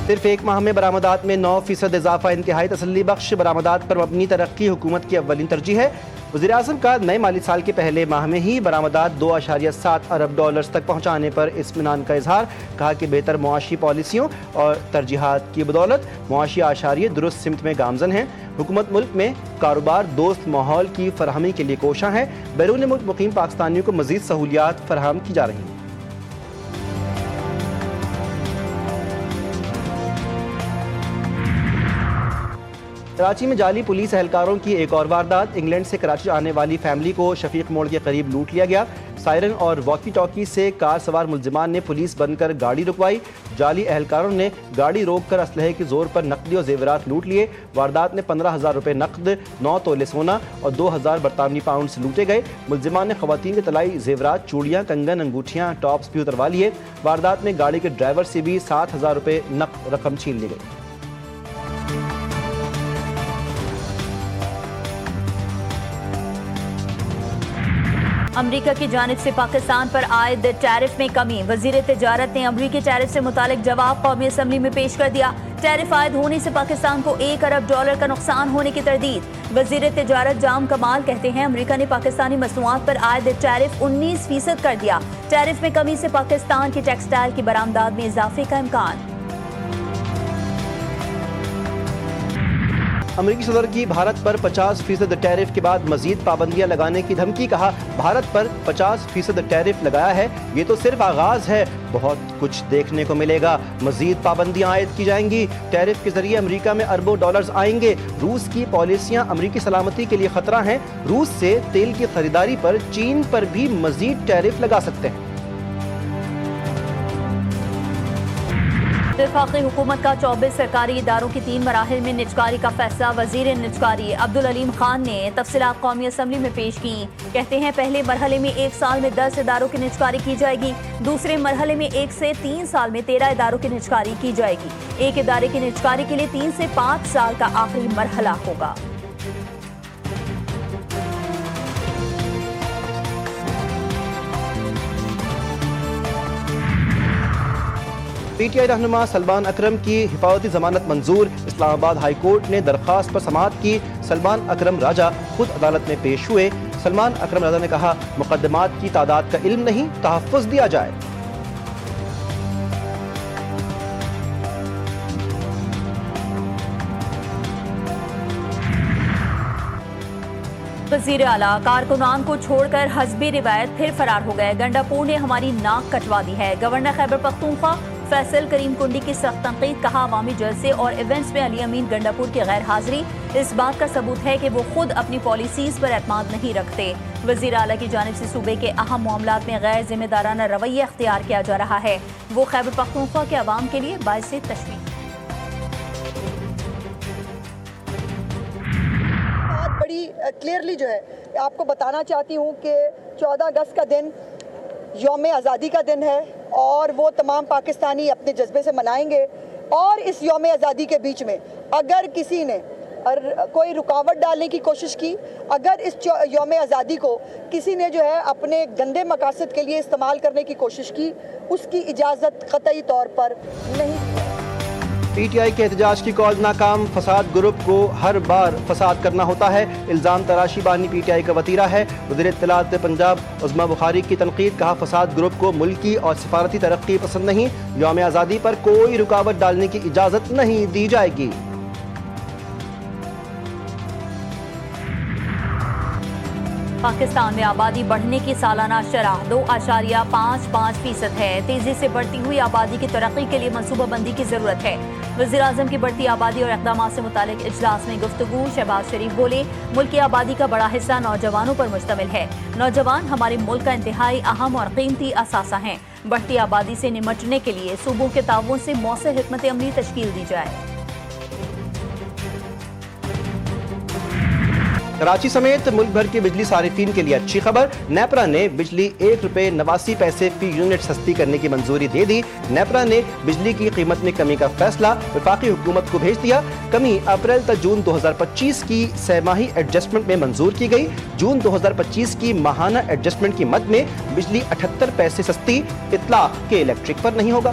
صرف ایک ماہ میں برآمدات میں 9% اضافہ انتہائی تسلی بخش، برآمدات پر مبنی ترقی حکومت کی اولین ترجیح ہے۔ وزیراعظم کا نئے مالی سال کے پہلے ماہ میں ہی برآمدات 2.7 ارب ڈالرز تک پہنچانے پر اطمینان کا اظہار، کہا کہ بہتر معاشی پالیسیوں اور ترجیحات کی بدولت معاشی اعشاریے درست سمت میں گامزن ہیں۔ حکومت ملک میں کاروبار دوست ماحول کی فراہمی کے لیے کوشاں ہے، بیرون ملک مقیم پاکستانیوں کو مزید سہولیات فراہم کی جا رہی ہیں۔ کراچی میں جعلی پولیس اہلکاروں کی ایک اور واردات، انگلینڈ سے کراچی آنے والی فیملی کو شفیق موڑ کے قریب لوٹ لیا گیا۔ سائرن اور واکی ٹاکی سے کار سوار ملزمان نے پولیس بن کر گاڑی رکوائی، جعلی اہلکاروں نے گاڑی روک کر اسلحے کے زور پر نقدی اور زیورات لوٹ لیے۔ واردات میں 15,000 روپے نقد، 9 تولے سونا اور 2,000 برطانوی پاؤنڈز لوٹے گئے۔ ملزمان نے خواتین کے طلائی زیورات، چوڑیاں، کنگن، انگوٹھیاں، ٹاپس بھی اتروا لیے۔ واردات میں گاڑی کے ڈرائیور سے بھی 7,000 روپے نقد رقم چھین لی گئی۔ امریکہ کی جانب سے پاکستان پر عائد ٹیرف میں کمی، وزیر تجارت نے امریکی ٹیرف سے متعلق جواب قومی اسمبلی میں پیش کر دیا۔ ٹیرف عائد ہونے سے پاکستان کو 1 ارب ڈالر کا نقصان ہونے کی تردید۔ وزیر تجارت جام کمال کہتے ہیں امریکہ نے پاکستانی مصنوعات پر عائد ٹیرف 19% کر دیا۔ ٹیرف میں کمی سے پاکستان کی ٹیکسٹائل کی برآمدات میں اضافے کا امکان۔ امریکی صدر کی بھارت پر 50% ٹیرف کے بعد مزید پابندیاں لگانے کی دھمکی، کہا بھارت پر 50% ٹیرف لگایا ہے، یہ تو صرف آغاز ہے، بہت کچھ دیکھنے کو ملے گا، مزید پابندیاں عائد کی جائیں گی، ٹیرف کے ذریعے امریکہ میں اربوں ڈالرز آئیں گے، روس کی پالیسیاں امریکی سلامتی کے لیے خطرہ ہیں، روس سے تیل کی خریداری پر چین پر بھی مزید ٹیرف لگا سکتے ہیں۔ وفاقی حکومت کا 24 سرکاری اداروں کی 3 مراحل میں نجکاری کا فیصلہ، وزیر نجکاری عبدالعلیم خان نے تفصیلات قومی اسمبلی میں پیش کی۔ کہتے ہیں پہلے مرحلے میں 1 سال میں 10 اداروں کی نجکاری کی جائے گی، دوسرے مرحلے میں 1 سے 3 سال میں 13 اداروں کی نجکاری کی جائے گی۔ ایک ادارے کی نجکاری کے لیے 3 سے 5 سال کا آخری مرحلہ ہوگا۔ پی ٹی آئی رہنما سلمان اکرم کی حفاظتی ضمانت منظور، اسلام آباد ہائی کورٹ نے درخواست پر سماعت کی۔ سلمان اکرم راجہ خود عدالت میں پیش ہوئے۔ سلمان اکرم راجہ نے کہا مقدمات کی تعداد کا علم نہیں، تحفظ دیا جائے۔ وزیر اعلیٰ کارکنان کو چھوڑ کر حزبی روایت پھر فرار ہو گئے، گنڈا پور نے ہماری ناک کٹوا دی ہے۔ گورنر خیبر پختونخوا فیصل کریم کنڈی کی سخت تنقید، کہا عوامی جلسے اور ایونٹس میں علی امین گنڈا پور کی غیر حاضری اس بات کا ثبوت ہے کہ وہ خود اپنی پالیسیز پر اعتماد نہیں رکھتے۔ وزیر اعلیٰ کی جانب سے صوبے کے اہم معاملات میں غیر ذمہ دارانہ رویہ اختیار کیا جا رہا ہے، وہ خیبر پختونخوا کے عوام کے لیے باعث تشویش۔ بڑی کلیئرلی جو ہے آپ کو بتانا چاہتی ہوں کہ 14 اگست کا دن یوم آزادی کا دن ہے اور وہ تمام پاکستانی اپنے جذبے سے منائیں گے، اور اس یوم آزادی کے بیچ میں اگر کسی نے کوئی رکاوٹ ڈالنے کی کوشش کی، اگر اس یوم آزادی کو کسی نے جو ہے اپنے گندے مقاصد کے لیے استعمال کرنے کی کوشش کی، اس کی اجازت قطعی طور پر نہیں۔ پی ٹی آئی کے احتجاج کی کال ناکام، فساد گروپ کو ہر بار فساد کرنا ہوتا ہے، الزام تراشی بانی پی ٹی آئی کا وتیرہ ہے۔ وزیر اطلاعات پنجاب عظمیٰ بخاری کی تنقید، کہا فساد گروپ کو ملکی اور سفارتی ترقی پسند نہیں، یوم آزادی پر کوئی رکاوٹ ڈالنے کی اجازت نہیں دی جائے گی۔ پاکستان میں آبادی بڑھنے کی سالانہ شرح 2.55% ہے۔ تیزی سے بڑھتی ہوئی آبادی کی ترقی کے لیے منصوبہ بندی کی ضرورت ہے۔ وزیر اعظم کی بڑھتی آبادی اور اقدامات سے متعلق اجلاس میں گفتگو، شہباز شریف بولے ملک کی آبادی کا بڑا حصہ نوجوانوں پر مشتمل ہے، نوجوان ہمارے ملک کا انتہائی اہم اور قیمتی اثاثہ ہیں، بڑھتی آبادی سے نمٹنے کے لیے صوبوں کے تعاون سے مؤثر حکمت عملی تشکیل دی جائے۔ کراچی سمیت ملک بھر کے بجلی صارفین کے لیے اچھی خبر، نیپرا نے بجلی ₹1.89 فی یونٹ سستی کرنے کی منظوری دے دی۔ نیپرا نے بجلی کی قیمت میں کمی کا فیصلہ وفاقی حکومت کو بھیج دیا۔ کمی اپریل تا جون 2025 کی سہ ماہی ایڈجسٹمنٹ میں منظور کی گئی۔ جون 2025 کی ماہانہ ایڈجسٹمنٹ کی مد میں بجلی 78 پیسے سستی، اطلاق کے الیکٹرک پر نہیں ہوگا۔